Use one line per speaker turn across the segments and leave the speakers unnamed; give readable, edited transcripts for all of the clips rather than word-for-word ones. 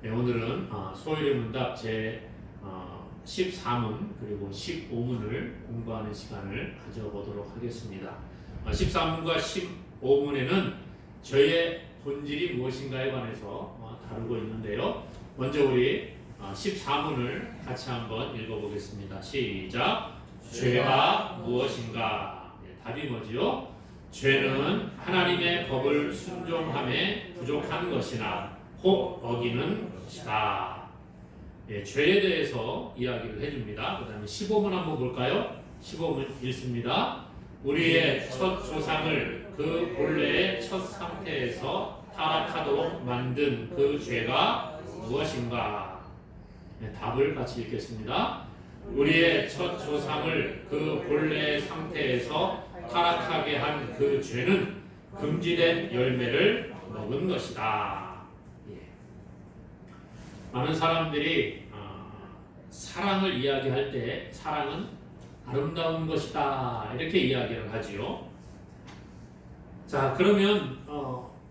네, 오늘은 소일의 문답 제 14문 그리고 15문을 공부하는 시간을 가져보도록 하겠습니다. 13문과 15문에는 죄의 본질이 무엇인가에 관해서 다루고 있는데요. 먼저 우리 14문을 같이 한번 읽어보겠습니다. 시작! 죄가 무엇인가? 네, 답이 뭐지요? 죄는 하나님의 법을 순종함에 부족한 것이나 혹 어기는 것이다. 예, 죄에 대해서 이야기를 해줍니다. 그 다음에 15문 한번 볼까요? 15문 읽습니다. 우리의 첫 조상을 그 본래의 첫 상태에서 타락하도록 만든 그 죄가 무엇인가? 네, 답을 같이 읽겠습니다. 우리의 첫 조상을 그 본래의 상태에서 타락하게 한 그 죄는 금지된 열매를 먹은 것이다. 예. 많은 사람들이 사랑을 이야기할 때 사랑은 아름다운 것이다 이렇게 이야기를 하지요. 자, 그러면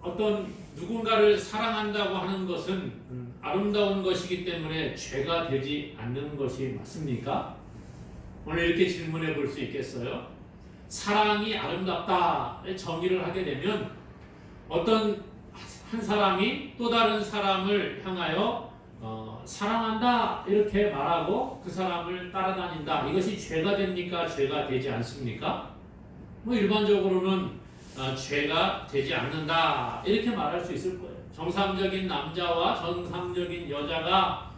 어떤 누군가를 사랑한다고 하는 것은 아름다운 것이기 때문에 죄가 되지 않는 것이 맞습니까? 오늘 이렇게 질문해 볼 수 있겠어요? 사랑이 아름답다 정의를 하게 되면 어떤 한 사람이 또 다른 사람을 향하여 사랑한다 이렇게 말하고 그 사람을 따라다닌다, 이것이 죄가 됩니까? 죄가 되지 않습니까? 뭐 일반적으로는 죄가 되지 않는다 이렇게 말할 수 있을 거예요. 정상적인 남자와 정상적인 여자가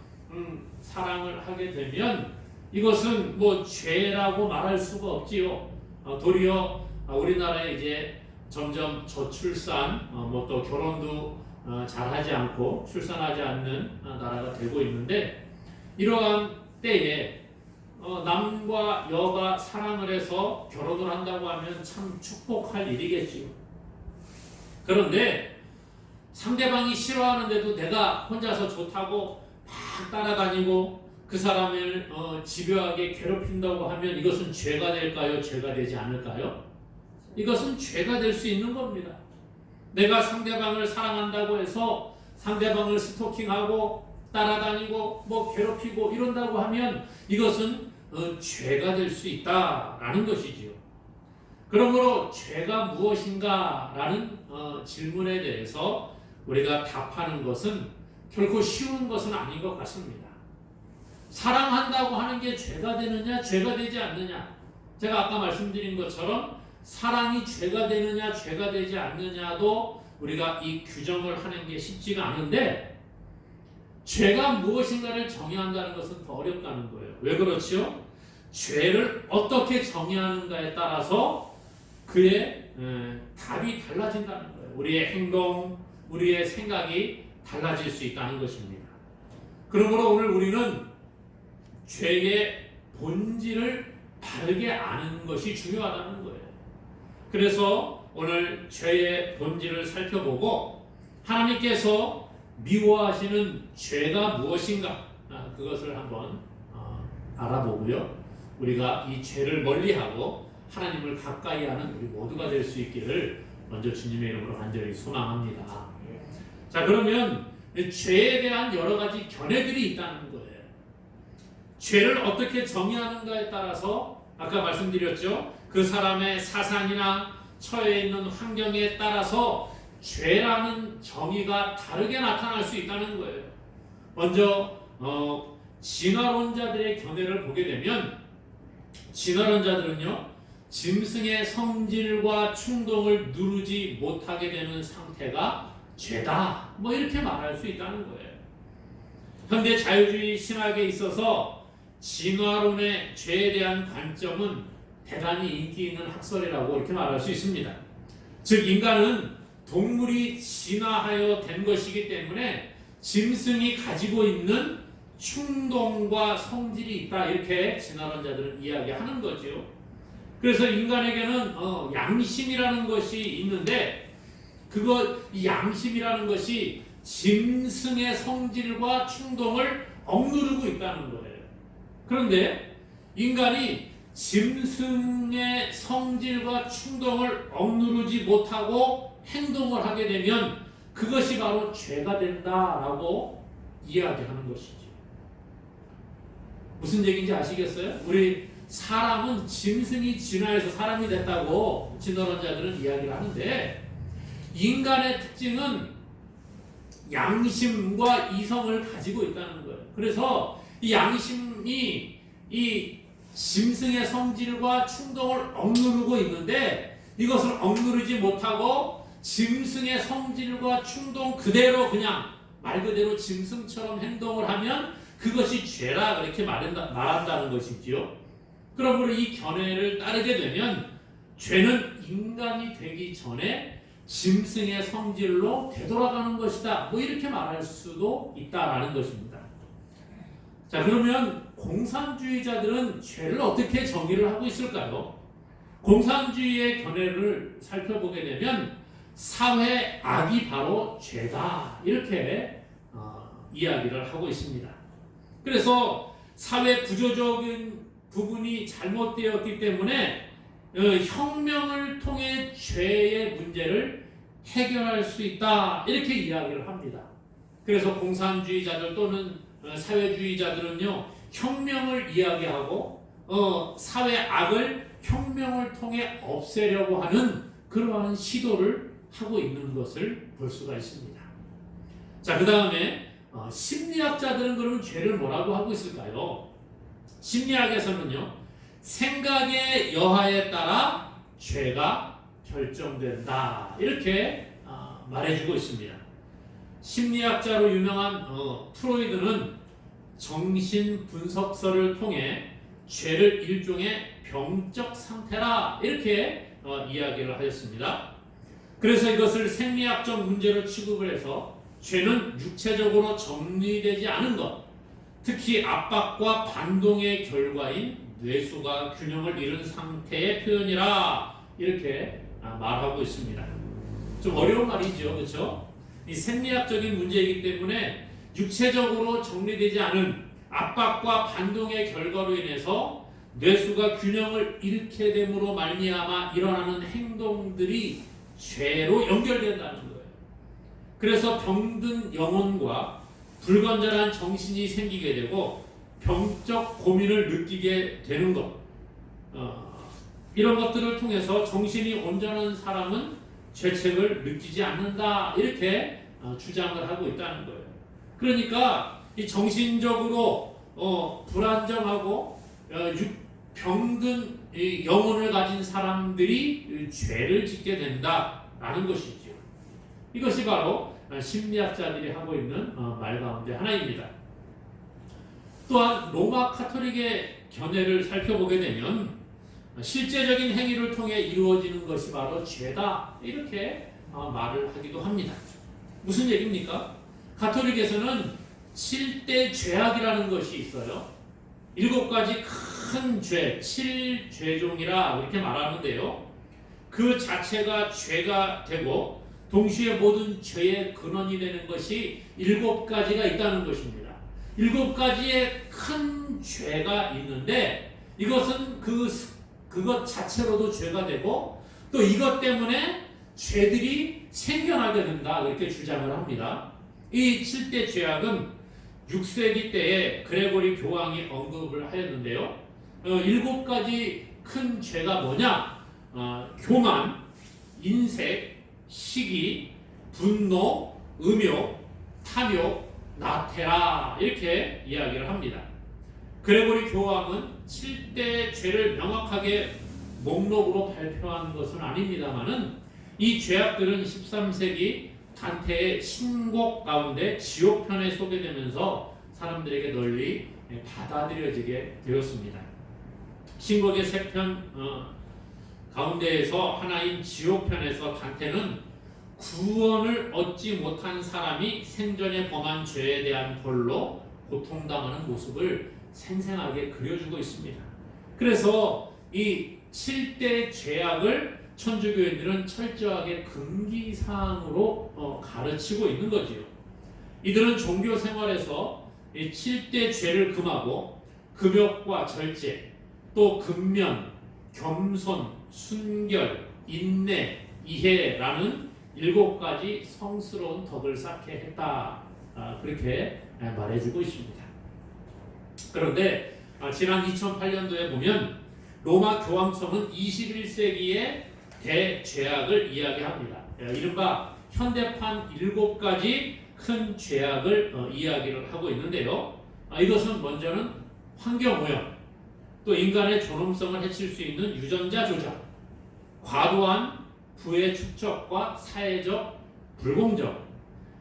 사랑을 하게 되면 이것은 뭐 죄라고 말할 수가 없지요. 도리어 우리나라에 이제 점점 저출산, 뭐 또 결혼도 잘하지 않고 출산하지 않는 나라가 되고 있는데, 이러한 때에 남과 여가 사랑을 해서 결혼을 한다고 하면 참 축복할 일이겠지요. 그런데 상대방이 싫어하는데도 내가 혼자서 좋다고 막 따라다니고 그 사람을 집요하게 괴롭힌다고 하면 이것은 죄가 될까요? 죄가 되지 않을까요? 이것은 죄가 될 수 있는 겁니다. 내가 상대방을 사랑한다고 해서 상대방을 스토킹하고 따라다니고 뭐 괴롭히고 이런다고 하면 이것은 죄가 될 수 있다라는 것이지요. 그러므로 죄가 무엇인가라는 질문에 대해서 우리가 답하는 것은 결코 쉬운 것은 아닌 것 같습니다. 사랑한다고 하는 게 죄가 되느냐, 죄가 되지 않느냐. 제가 아까 말씀드린 것처럼 사랑이 죄가 되느냐, 죄가 되지 않느냐도 우리가 이 규정을 하는 게 쉽지가 않은데, 죄가 무엇인가를 정의한다는 것은 더 어렵다는 거예요. 왜 그렇지요? 죄를 어떻게 정의하는가에 따라서 그의 답이 달라진다는 거예요. 우리의 행동, 우리의 생각이 달라질 수 있다는 것입니다. 그러므로 오늘 우리는 죄의 본질을 바르게 아는 것이 중요하다는 거예요. 그래서 오늘 죄의 본질을 살펴보고 하나님께서 미워하시는 죄가 무엇인가, 그것을 한번 알아보고요. 우리가 이 죄를 멀리하고 하나님을 가까이 하는 우리 모두가 될 수 있기를 먼저 주님의 이름으로 간절히 소망합니다. 자, 그러면 죄에 대한 여러 가지 견해들이 있다는 거예요. 죄를 어떻게 정의하는가에 따라서 아까 말씀드렸죠. 그 사람의 사상이나 처해 있는 환경에 따라서 죄라는 정의가 다르게 나타날 수 있다는 거예요. 먼저 진화론자들의 견해를 보게 되면, 진화론자들은요, 짐승의 성질과 충동을 누르지 못하게 되는 상태가 죄다, 뭐 이렇게 말할 수 있다는 거예요. 현대 자유주의 신학에 있어서 진화론의 죄에 대한 관점은 대단히 인기 있는 학설이라고 이렇게 말할 수 있습니다. 즉, 인간은 동물이 진화하여 된 것이기 때문에 짐승이 가지고 있는 충동과 성질이 있다, 이렇게 진화론자들은 이야기하는 거죠. 그래서 인간에게는 양심이라는 것이 있는데, 이 양심이라는 것이 짐승의 성질과 충동을 억누르고 있다는 거예요. 그런데 인간이 짐승의 성질과 충동을 억누르지 못하고 행동을 하게 되면 그것이 바로 죄가 된다라고 이야기하는 것이죠. 무슨 얘기인지 아시겠어요? 우리 사람은 짐승이 진화해서 사람이 됐다고 진화론자들은 이야기를 하는데, 인간의 특징은 양심과 이성을 가지고 있다는 거예요. 그래서 이 양심이 이 짐승의 성질과 충동을 억누르고 있는데, 이것을 억누르지 못하고 짐승의 성질과 충동 그대로 그냥 말 그대로 짐승처럼 행동을 하면 그것이 죄라 그렇게 말한다는 것이지요. 그러므로 이 견해를 따르게 되면 죄는 인간이 되기 전에 짐승의 성질로 되돌아가는 것이다, 뭐 이렇게 말할 수도 있다라는 것입니다. 자, 그러면 공산주의자들은 죄를 어떻게 정의를 하고 있을까요? 공산주의의 견해를 살펴보게 되면 사회 악이 바로 죄다, 이렇게 이야기를 하고 있습니다. 그래서 사회 구조적인 부분이 잘못되었기 때문에 혁명을 통해 죄의 문제를 해결할 수 있다, 이렇게 이야기를 합니다. 그래서 공산주의자들 또는 사회주의자들은요, 혁명을 이야기하고 사회 악을 혁명을 통해 없애려고 하는 그러한 시도를 하고 있는 것을 볼 수가 있습니다. 자, 그 다음에 심리학자들은 그러면 죄를 뭐라고 하고 있을까요? 심리학에서는요, 생각의 여하에 따라 죄가 결정된다, 이렇게 말해주고 있습니다. 심리학자로 유명한 프로이드는 정신분석서를 통해 죄를 일종의 병적 상태라, 이렇게 이야기를 하였습니다. 그래서 이것을 생리학적 문제로 취급을 해서 죄는 육체적으로 정리되지 않은 것, 특히 압박과 반동의 결과인 뇌수가 균형을 잃은 상태의 표현이라, 이렇게 말하고 있습니다. 좀 어려운 말이죠, 그렇죠? 이 생리학적인 문제이기 때문에 육체적으로 정리되지 않은 압박과 반동의 결과로 인해서 뇌수가 균형을 잃게 됨으로 말미암아 일어나는 행동들이 죄로 연결된다는 거예요. 그래서 병든 영혼과 불건전한 정신이 생기게 되고 병적 고민을 느끼게 되는 것, 이런 것들을 통해서 정신이 온전한 사람은 죄책을 느끼지 않는다, 이렇게 주장을 하고 있다는 거예요. 그러니까 이 정신적으로 불안정하고 병든 영혼을 가진 사람들이 죄를 짓게 된다라는 것이죠. 이것이 바로 심리학자들이 하고 있는 말 가운데 하나입니다. 또한 로마 카톨릭의 견해를 살펴보게 되면 실제적인 행위를 통해 이루어지는 것이 바로 죄다, 이렇게 말을 하기도 합니다. 무슨 얘기입니까? 가톨릭에서는 7대 죄악이라는 것이 있어요. 7가지 큰 죄, 7죄종이라 이렇게 말하는데요. 그 자체가 죄가 되고 동시에 모든 죄의 근원이 되는 것이 7가지가 있다는 것입니다. 7가지의 큰 죄가 있는데 이것은 그것 자체로도 죄가 되고 또 이것 때문에 죄들이 생겨나게 된다, 이렇게 주장을 합니다. 이 7대 죄악은 6세기 때에 그레고리 교황이 언급을 하였는데요. 7가지 큰 죄가 뭐냐? 교만, 인색, 시기, 분노, 음욕, 탐욕, 나태라, 이렇게 이야기를 합니다. 그레고리 교황은 7대 죄를 명확하게 목록으로 발표한 것은 아닙니다만은 이 죄악들은 13세기 단테의 신곡 가운데 지옥편에 소개되면서 사람들에게 널리 받아들여지게 되었습니다. 신곡의 3편 가운데에서 하나인 지옥편에서 단테는 구원을 얻지 못한 사람이 생전에 범한 죄에 대한 벌로 고통당하는 모습을 생생하게 그려주고 있습니다. 그래서 이 7대 죄악을 천주교인들은 철저하게 금기사항으로 가르치고 있는 거지요. 이들은 종교 생활에서 이 7대 죄를 금하고 금욕과 절제, 또 근면, 겸손, 순결, 인내, 이해라는 7가지 성스러운 덕을 쌓게 했다, 그렇게 말해주고 있습니다. 그런데 지난 2008년도에 보면 로마 교황청은 21세기의 대죄악을 이야기합니다. 이른바 현대판 7가지 큰 죄악을 이야기를 하고 있는데요. 이것은 먼저는 환경오염, 또 인간의 존엄성을 해칠 수 있는 유전자 조작, 과도한 부의 축적과 사회적 불공정,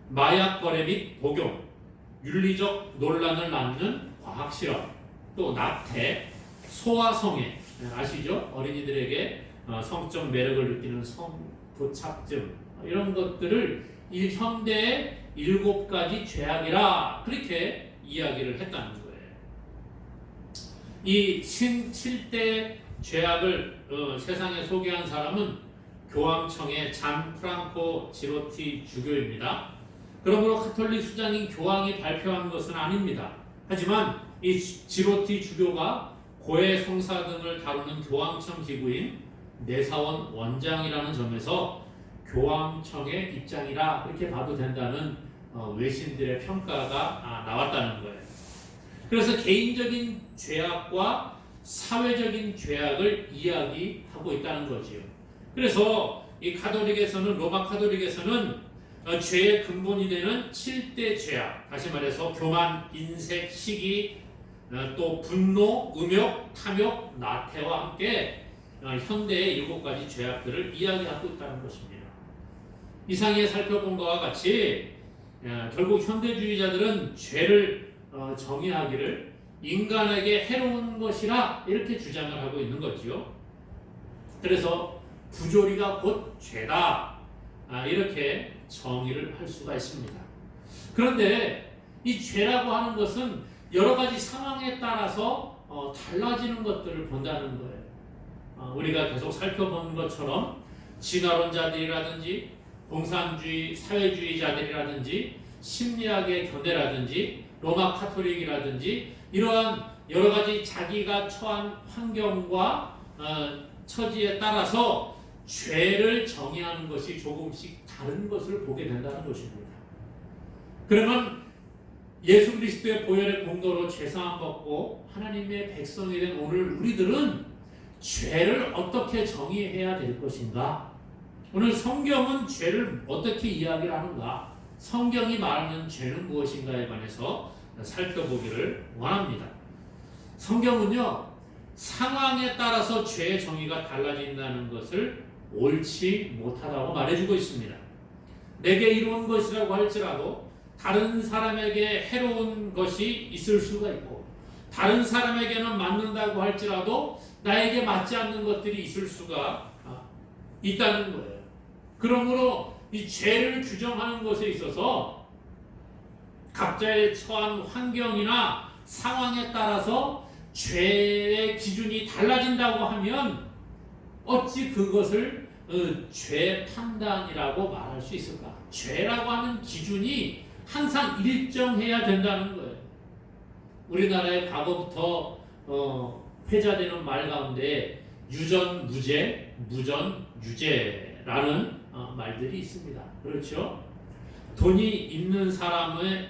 마약 거래 및 복용, 윤리적 논란을 낳는 과학실험, 또 낙태, 소아성애, 아시죠? 어린이들에게 성적 매력을 느끼는 성부착증, 이런 것들을 현대의 7가지 죄악이라 그렇게 이야기를 했다는 거예요. 이 7대 죄악을 세상에 소개한 사람은 교황청의 잔 프랑코 지로티 주교입니다. 그러므로 카톨릭 수장인 교황이 발표한 것은 아닙니다. 하지만 이 지로티 주교가 고해 성사 등을 다루는 교황청 기구인 내사원 원장이라는 점에서 교황청의 입장이라 그렇게 봐도 된다는 외신들의 평가가 나왔다는 거예요. 그래서 개인적인 죄악과 사회적인 죄악을 이야기하고 있다는 거지요. 그래서 이 카톨릭에서는, 로마 카톨릭에서는 죄의 근본이 되는 7대 죄악, 다시 말해서 교만, 인색, 시기, 또 분노, 음욕, 탐욕, 나태와 함께 현대의 7가지 죄악들을 이야기하고 있다는 것입니다. 이상에 살펴본 것과 같이 결국 현대주의자들은 죄를 정의하기를 인간에게 해로운 것이라 이렇게 주장을 하고 있는 거지요. 그래서 부조리가 곧 죄다, 이렇게 정의를 할 수가 있습니다. 그런데 이 죄라고 하는 것은 여러 가지 상황에 따라서 달라지는 것들을 본다는 거예요. 우리가 계속 살펴본 것처럼 진화론자들이라든지 공산주의, 사회주의자들이라든지 심리학의 견해라든지 로마 카톨릭이라든지 이러한 여러 가지 자기가 처한 환경과 처지에 따라서 죄를 정의하는 것이 조금씩 다른 것을 보게 된다는 것입니다. 그러면 예수 그리스도의 보혈의 공로로 죄사함 받고 하나님의 백성이 된 오늘 우리들은 죄를 어떻게 정의해야 될 것인가? 오늘 성경은 죄를 어떻게 이야기를 하는가? 성경이 말하는 죄는 무엇인가에 관해서 살펴보기를 원합니다. 성경은요, 상황에 따라서 죄의 정의가 달라진다는 것을 옳지 못하다고 말해주고 있습니다. 내게 이로운 것이라고 할지라도 다른 사람에게 해로운 것이 있을 수가 있고, 다른 사람에게는 맞는다고 할지라도 나에게 맞지 않는 것들이 있을 수가 있다는 거예요. 그러므로 이 죄를 규정하는 것에 있어서 각자의 처한 환경이나 상황에 따라서 죄의 기준이 달라진다고 하면 어찌 그것을 죄 판단이라고 말할 수 있을까? 죄라고 하는 기준이 항상 일정해야 된다는 거예요. 우리나라의 과거부터 회자되는 말 가운데 유전 무죄, 무전 유죄라는 말들이 있습니다. 그렇죠? 돈이 있는 사람에게는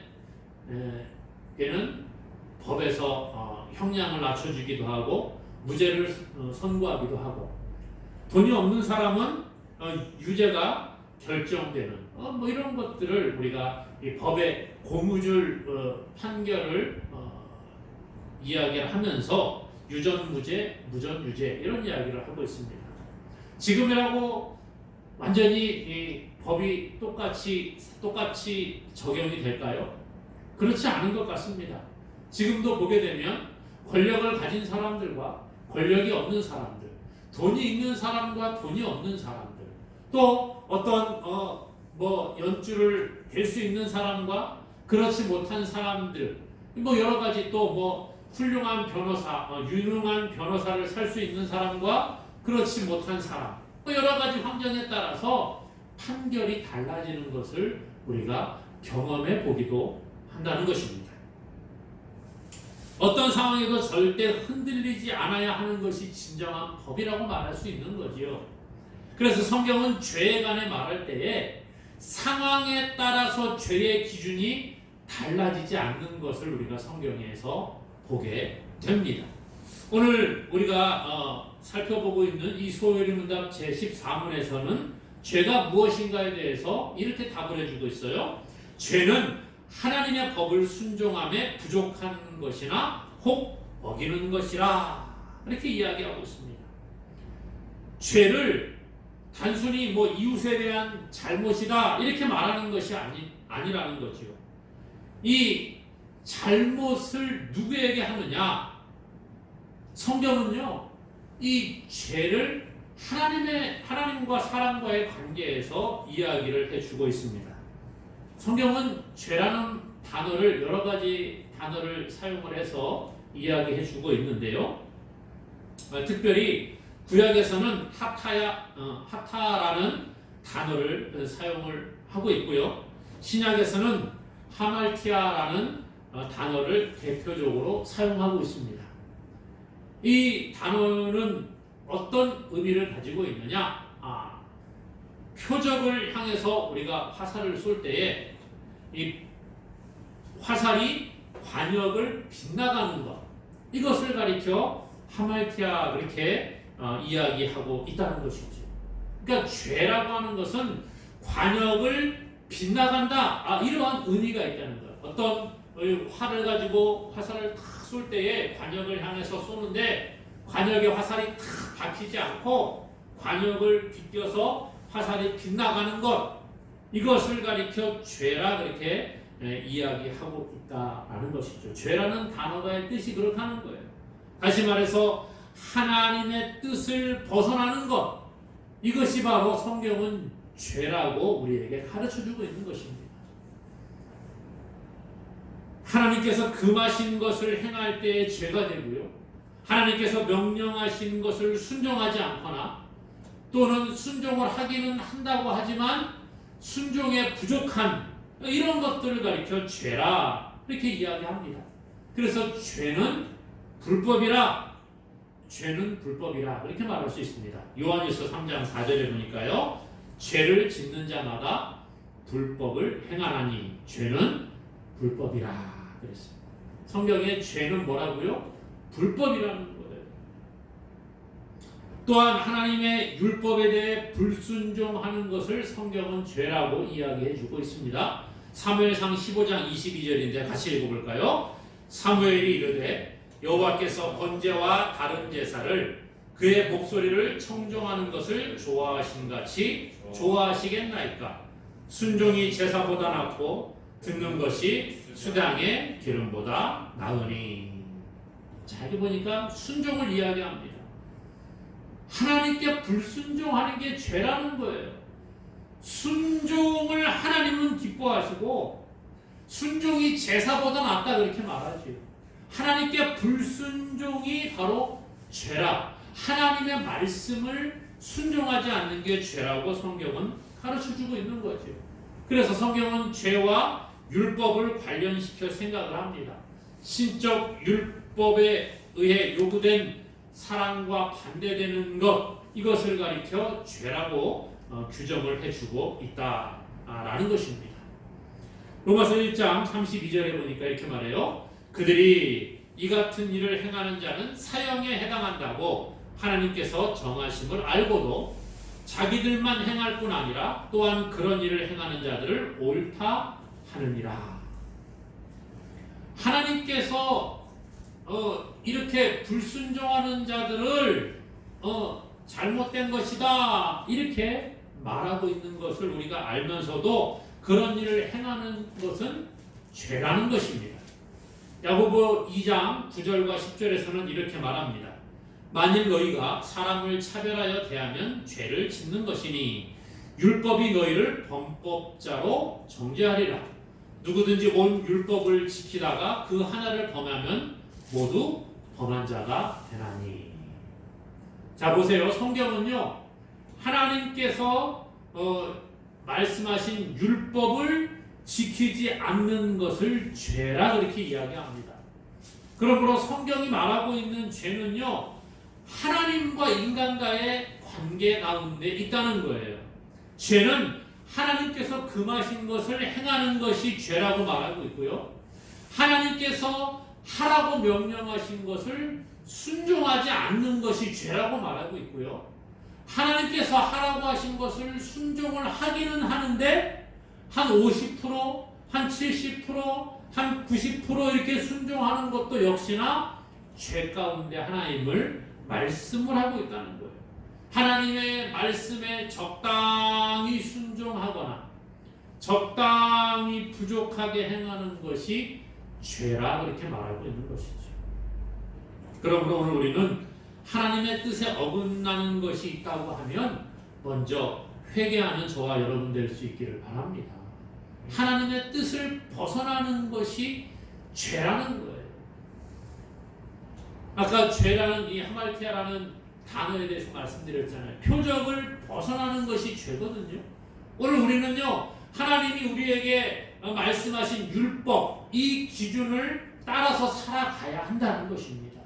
법에서 형량을 낮춰주기도 하고 무죄를 선고하기도 하고, 돈이 없는 사람은 유죄가 결정되는 뭐 이런 것들을 우리가 이 법의 고무줄 판결을 이야기를 하면서 유전무죄, 무전유죄 이런 이야기를 하고 있습니다. 지금이라고 완전히 이 법이 똑같이 적용이 될까요? 그렇지 않은 것 같습니다. 지금도 보게 되면 권력을 가진 사람들과 권력이 없는 사람들, 돈이 있는 사람과 돈이 없는 사람들, 또 어떤 연주를 될 수 있는 사람과 그렇지 못한 사람들, 뭐 여러 가지 또 뭐 훌륭한 변호사, 유능한 변호사를 살 수 있는 사람과 그렇지 못한 사람, 뭐 여러 가지 환경에 따라서 판결이 달라지는 것을 우리가 경험해 보기도 한다는 것입니다. 어떤 상황에도 절대 흔들리지 않아야 하는 것이 진정한 법이라고 말할 수 있는 거지요. 그래서 성경은 죄에 관해 말할 때에 상황에 따라서 죄의 기준이 달라지지 않는 것을 우리가 성경에서 보게 됩니다. 오늘 우리가 살펴보고 있는 이 소요리 문답 제14문에서는 죄가 무엇인가에 대해서 이렇게 답을 해주고 있어요. 죄는 하나님의 법을 순종함에 부족한 것이나 혹 어기는 것이라, 이렇게 이야기하고 있습니다. 죄를 단순히 뭐 이웃에 대한 잘못이다 이렇게 말하는 것이 아니라는 거죠. 이 잘못을 누구에게 하느냐? 성경은요, 이 죄를 하나님과 사람과의 관계에서 이야기를 해주고 있습니다. 성경은 죄라는 단어를 여러 가지 단어를 사용을 해서 이야기해주고 있는데요. 특별히 구약에서는 하타라는 단어를 사용을 하고 있고요. 신약에서는 하말티아라는 단어를 대표적으로 사용하고 있습니다. 이 단어는 어떤 의미를 가지고 있느냐? 표적을 향해서 우리가 화살을 쏠 때에 이 화살이 관역을 빗나가는 것, 이것을 가리켜 하말티아 그렇게 이야기하고 있다는 것이죠. 그러니까 죄라고 하는 것은 관역을 빗나간다, 이러한 의미가 있다는 거예요. 어떤 활을 가지고 화살을 탁 쏠 때에 관역을 향해서 쏘는데 관역에 화살이 탁 박히지 않고 관역을 빗겨서 화살이 빗나가는 것, 이것을 가리켜 죄라 그렇게 이야기하고 있다라는 것이죠. 죄라는 단어의 뜻이 그렇게 하는 거예요. 다시 말해서 하나님의 뜻을 벗어나는 것, 이것이 바로 성경은 죄라고 우리에게 가르쳐주고 있는 것입니다. 하나님께서 금하신 것을 행할 때에 죄가 되고요, 하나님께서 명령하신 것을 순종하지 않거나 또는 순종을 하기는 한다고 하지만 순종에 부족한 이런 것들을 가리켜 죄라 이렇게 이야기합니다. 그래서 죄는 불법이라 이렇게 말할 수 있습니다. 요한일서 3장 4절에 보니까요, 죄를 짓는 자마다 불법을 행하나니 죄는 불법이라 그랬습니다. 성경에 죄는 뭐라고요? 불법이라는 거예요. 또한 하나님의 율법에 대해 불순종하는 것을 성경은 죄라고 이야기해 주고 있습니다. 사무엘상 15장 22절인데 같이 읽어볼까요? 사무엘이 이르되 여호와께서 번제와 다른 제사를 그의 목소리를 청종하는 것을 좋아하신 같이 좋아하시겠나이까? 순종이 제사보다 낫고 듣는 것이 수당의 기름보다 나으니. 자, 여기 보니까 순종을 이야기합니다. 하나님께 불순종하는 게 죄라는 거예요. 순종을 하나님은 기뻐하시고 순종이 제사보다 낫다 그렇게 말하죠. 하나님께 불순종이 바로 죄라, 하나님의 말씀을 순종하지 않는 게 죄라고 성경은 가르쳐주고 있는 거죠. 그래서 성경은 죄와 율법을 관련시켜 생각을 합니다. 신적 율법에 의해 요구된 사랑과 반대되는 것, 이것을 가리켜 죄라고 규정을 해주고 있다라는 것입니다. 로마서 1장 32절에 보니까 이렇게 말해요. 그들이 이 같은 일을 행하는 자는 사형에 해당한다고 하나님께서 정하심을 알고도 자기들만 행할 뿐 아니라 또한 그런 일을 행하는 자들을 옳다 하느니라. 하나님께서 이렇게 불순종하는 자들을 잘못된 것이다 이렇게 말하고 있는 것을 우리가 알면서도 그런 일을 행하는 것은 죄라는 것입니다. 야고보 2장 9절과 10절에서는 이렇게 말합니다. 만일 너희가 사람을 차별하여 대하면 죄를 짓는 것이니 율법이 너희를 범법자로 정죄하리라. 누구든지 온 율법을 지키다가 그 하나를 범하면 모두 범한 자가 되나니. 자, 보세요. 성경은요, 하나님께서 말씀하신 율법을 지키지 않는 것을 죄라 그렇게 이야기합니다. 그러므로 성경이 말하고 있는 죄는요, 하나님과 인간과의 관계 가운데 있다는 거예요. 죄는 하나님께서 금하신 것을 행하는 것이 죄라고 말하고 있고요. 하나님께서 하라고 명령하신 것을 순종하지 않는 것이 죄라고 말하고 있고요. 하나님께서 하라고 하신 것을 순종을 하기는 하는데 한 50%, 한 70%, 한 90% 이렇게 순종하는 것도 역시나 죄 가운데 하나님을 말씀을 하고 있다는 거예요. 하나님의 말씀에 적당히 순종하거나 적당히 부족하게 행하는 것이 죄라 그렇게 말하고 있는 것이죠. 그러므로 오늘 우리는 하나님의 뜻에 어긋나는 것이 있다고 하면 먼저 회개하는 저와 여러분 될 수 있기를 바랍니다. 하나님의 뜻을 벗어나는 것이 죄라는 거예요. 아까 죄라는 이 하말티아라는 단어에 대해서 말씀드렸잖아요. 표적을 벗어나는 것이 죄거든요. 오늘 우리는요, 하나님이 우리에게 말씀하신 율법, 이 기준을 따라서 살아가야 한다는 것입니다.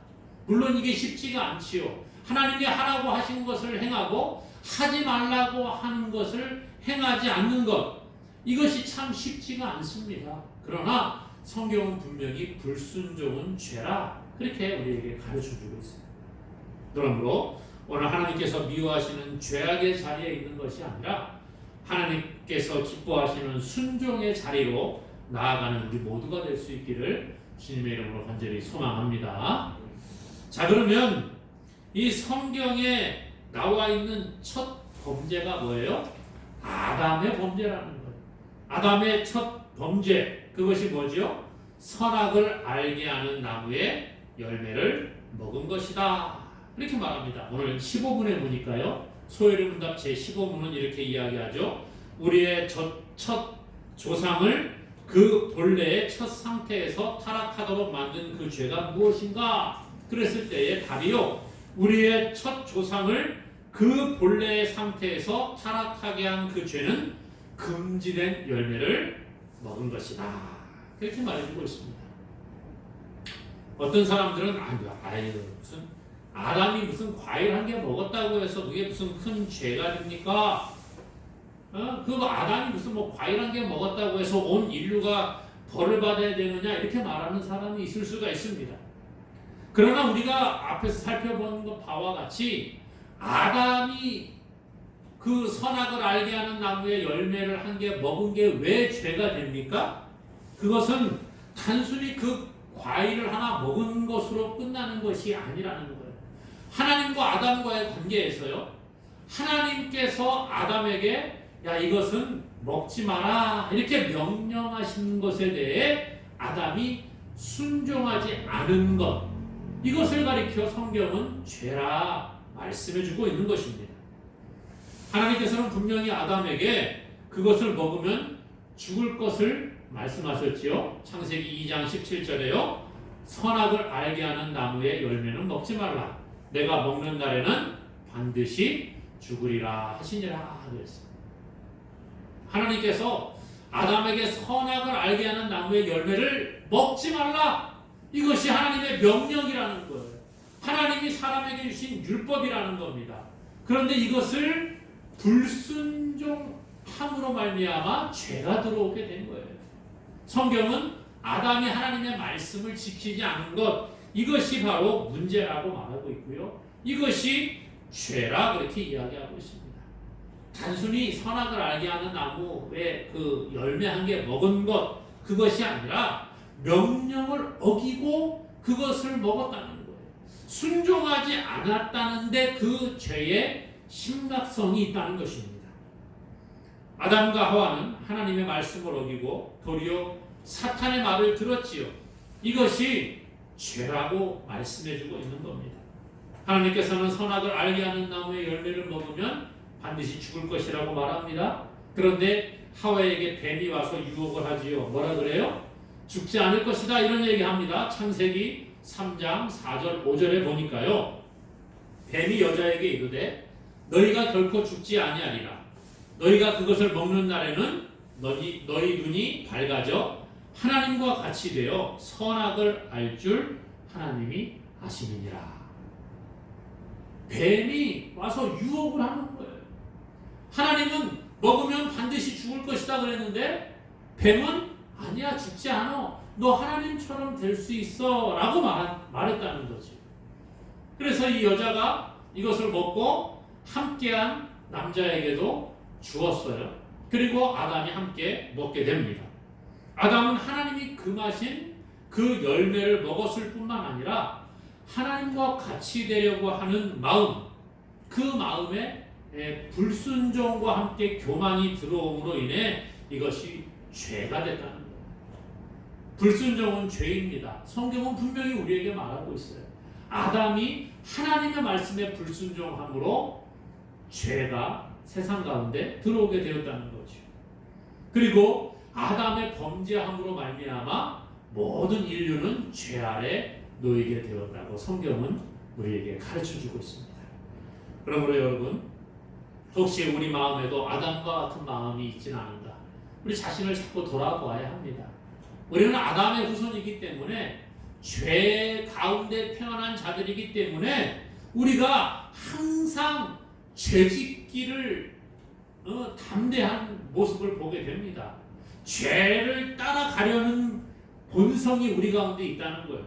물론 이게 쉽지가 않지요. 하나님이 하라고 하신 것을 행하고 하지 말라고 하는 것을 행하지 않는 것, 이것이 참 쉽지가 않습니다. 그러나 성경은 분명히 불순종은 죄라 그렇게 우리에게 가르쳐주고 있습니다. 그러므로 오늘 하나님께서 미워하시는 죄악의 자리에 있는 것이 아니라 하나님께서 기뻐하시는 순종의 자리로 나아가는 우리 모두가 될 수 있기를 주님의 이름으로 간절히 소망합니다. 자, 그러면 이 성경에 나와 있는 첫 범죄가 뭐예요? 아담의 범죄라는 거예요. 아담의 첫 범죄, 그것이 뭐죠? 선악을 알게 하는 나무의 열매를 먹은 것이다. 이렇게 말합니다. 오늘 15분에 보니까요. 소요리 문답 제15문은 이렇게 이야기하죠. 우리의 첫 조상을 그 본래의 첫 상태에서 타락하도록 만든 그 죄가 무엇인가? 그랬을 때의 답이요. 우리의 첫 조상을 그 본래의 상태에서 타락하게 한 그 죄는 금지된 열매를 먹은 것이다. 그렇게 말해주고 있습니다. 어떤 사람들은 무슨 아담이 무슨 과일 한 개 먹었다고 해서 그게 무슨 큰 죄가 됩니까? 그 아담이 무슨 뭐 과일 한 개 먹었다고 해서 온 인류가 벌을 받아야 되느냐 이렇게 말하는 사람이 있을 수가 있습니다. 그러나 우리가 앞에서 살펴본 것 바와 같이 아담이 그 선악을 알게 하는 나무의 열매를 한 개 먹은 게 왜 죄가 됩니까? 그것은 단순히 그 과일을 하나 먹은 것으로 끝나는 것이 아니라는 거예요. 하나님과 아담과의 관계에서요. 하나님께서 아담에게 야 이것은 먹지 마라 이렇게 명령하신 것에 대해 아담이 순종하지 않은 것, 이것을 가리켜 성경은 죄라 말씀해주고 있는 것입니다. 하나님께서는 분명히 아담에게 그것을 먹으면 죽을 것을 말씀하셨지요. 창세기 2장 17절에요. 선악을 알게 하는 나무의 열매는 먹지 말라. 내가 먹는 날에는 반드시 죽으리라 하시니라 그랬습니다. 하나님께서 아담에게 선악을 알게 하는 나무의 열매를 먹지 말라. 이것이 하나님의 명령이라는 거예요. 하나님이 사람에게 주신 율법이라는 겁니다. 그런데 이것을 불순종함으로 말미암아 죄가 들어오게 된 거예요. 성경은 아담이 하나님의 말씀을 지키지 않은 것, 이것이 바로 문제라고 말하고 있고요. 이것이 죄라 그렇게 이야기하고 있습니다. 단순히 선악을 알게 하는 나무의 그 열매 한 개 먹은 것, 그것이 아니라 명령을 어기고 그것을 먹었다는 거예요. 순종하지 않았다는데 그 죄의 심각성이 있다는 것입니다. 아담과 하와는 하나님의 말씀을 어기고 도리어 사탄의 말을 들었지요. 이것이 죄라고 말씀해주고 있는 겁니다. 하나님께서는 선악을 알게 하는 나무의 열매를 먹으면 반드시 죽을 것이라고 말합니다. 그런데 하와에게 뱀이 와서 유혹을 하지요. 뭐라 그래요? 죽지 않을 것이다 이런 얘기합니다. 창세기 3장 4절 5절에 보니까요. 뱀이 여자에게 이르되 너희가 결코 죽지 아니하리라. 너희가 그것을 먹는 날에는 너희 눈이 밝아져 하나님과 같이 되어 선악을 알 줄 하나님이 아심이니라. 뱀이 와서 유혹을 하는 거예요. 하나님은 먹으면 반드시 죽을 것이다 그랬는데 뱀은 아니야, 죽지 않아. 너 하나님처럼 될 수 있어 라고 말했다는 거지. 그래서 이 여자가 이것을 먹고 함께한 남자에게도 주었어요. 그리고 아담이 함께 먹게 됩니다. 아담은 하나님이 금하신 그 열매를 먹었을 뿐만 아니라 하나님과 같이 되려고 하는 마음, 그 마음에 불순종과 함께 교만이 들어옴으로 인해 이것이 죄가 됐다는 거예요. 불순종은 죄입니다. 성경은 분명히 우리에게 말하고 있어요. 아담이 하나님의 말씀에 불순종함으로 죄가 세상 가운데 들어오게 되었다는 거죠. 그리고 아담의 범죄함으로 말미암아 모든 인류는 죄 아래 놓이게 되었다고 성경은 우리에게 가르쳐주고 있습니다. 그러므로 여러분, 혹시 우리 마음에도 아담과 같은 마음이 있지는 않은가? 우리 자신을 자꾸 돌아보아야 합니다. 우리는 아담의 후손이기 때문에 죄 가운데 태어난 자들이기 때문에 우리가 항상 죄짓기를 담대한 모습을 보게 됩니다. 죄를 따라가려는 본성이 우리 가운데 있다는 거예요.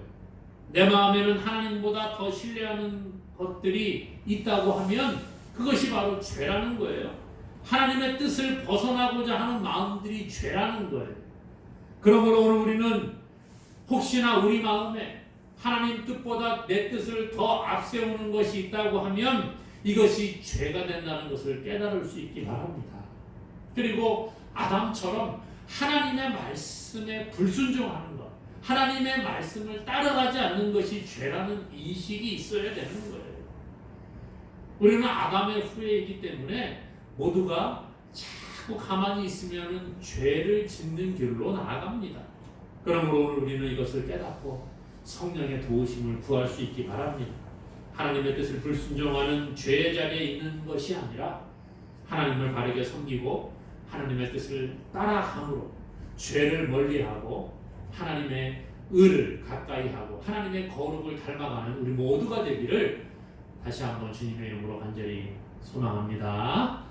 내 마음에는 하나님보다 더 신뢰하는 것들이 있다고 하면 그것이 바로 죄라는 거예요. 하나님의 뜻을 벗어나고자 하는 마음들이 죄라는 거예요. 그러므로 오늘 우리는 혹시나 우리 마음에 하나님 뜻보다 내 뜻을 더 앞세우는 것이 있다고 하면 이것이 죄가 된다는 것을 깨달을 수 있기 바랍니다. 그리고 아담처럼 하나님의 말씀에 불순종하는 것, 하나님의 말씀을 따라가지 않는 것이 죄라는 인식이 있어야 되는 거예요. 우리는 아담의 후예이기 때문에 모두가 자꾸 가만히 있으면 죄를 짓는 길로 나아갑니다. 그러므로 오늘 우리는 이것을 깨닫고 성령의 도우심을 구할 수 있기 바랍니다. 하나님의 뜻을 불순종하는 죄의 자리에 있는 것이 아니라 하나님을 바르게 섬기고 하나님의 뜻을 따라함으로 죄를 멀리하고 하나님의 의를 가까이하고 하나님의 거룩을 닮아가는 우리 모두가 되기를 다시 한번 주님의 이름으로 간절히 소망합니다.